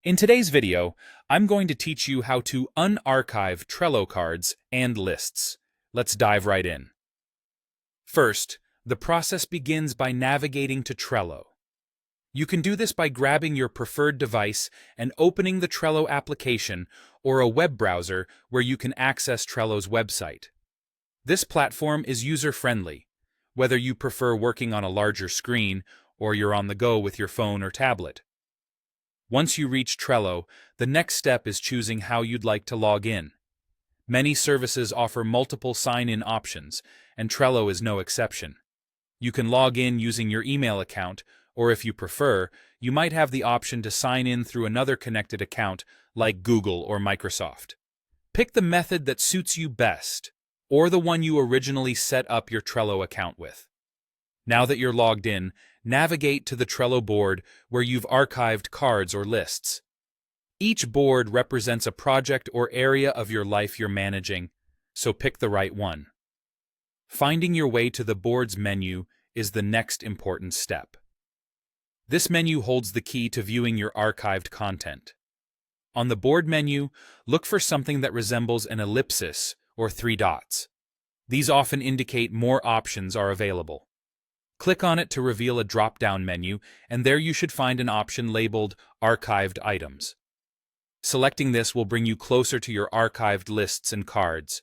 In today's video, I'm going to teach you how to unarchive Trello cards and lists. Let's dive right in. First, the process begins by navigating to Trello. You can do this by grabbing your preferred device and opening the Trello application or a web browser where you can access Trello's website. This platform is user-friendly, whether you prefer working on a larger screen or you're on the go with your phone or tablet. Once you reach Trello, the next step is choosing how you'd like to log in. Many services offer multiple sign-in options, and Trello is no exception. You can log in using your email account, or if you prefer, you might have the option to sign in through another connected account like Google or Microsoft. Pick the method that suits you best, or the one you originally set up your Trello account with. Now that you're logged in, navigate to the Trello board where you've archived cards or lists. Each board represents a project or area of your life you're managing, so pick the right one. Finding your way to the board's menu is the next important step. This menu holds the key to viewing your archived content. On the board menu, look for something that resembles an ellipsis or three dots. These often indicate more options are available. Click on it to reveal a drop-down menu, and there you should find an option labeled Archived Items. Selecting this will bring you closer to your archived lists and cards.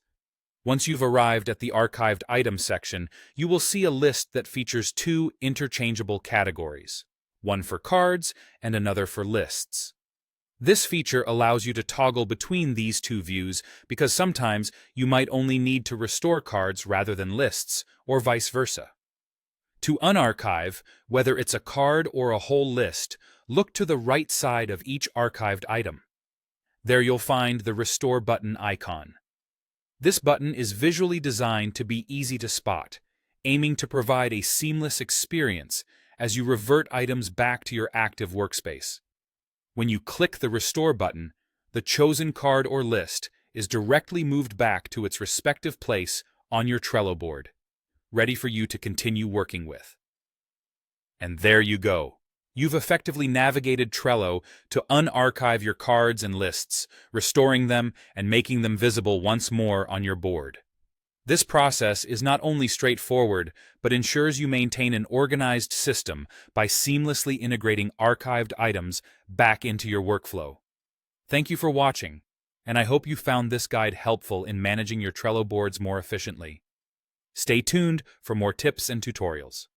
Once you've arrived at the Archived Items section, you will see a list that features two interchangeable categories, one for cards and another for lists. This feature allows you to toggle between these two views because sometimes you might only need to restore cards rather than lists, or vice versa. To unarchive, whether it's a card or a whole list, look to the right side of each archived item. There you'll find the Restore button icon. This button is visually designed to be easy to spot, aiming to provide a seamless experience as you revert items back to your active workspace. When you click the Restore button, the chosen card or list is directly moved back to its respective place on your Trello board, ready for you to continue working with. And there you go. You've effectively navigated Trello to unarchive your cards and lists, restoring them and making them visible once more on your board. This process is not only straightforward, but ensures you maintain an organized system by seamlessly integrating archived items back into your workflow. Thank you for watching, and I hope you found this guide helpful in managing your Trello boards more efficiently. Stay tuned for more tips and tutorials.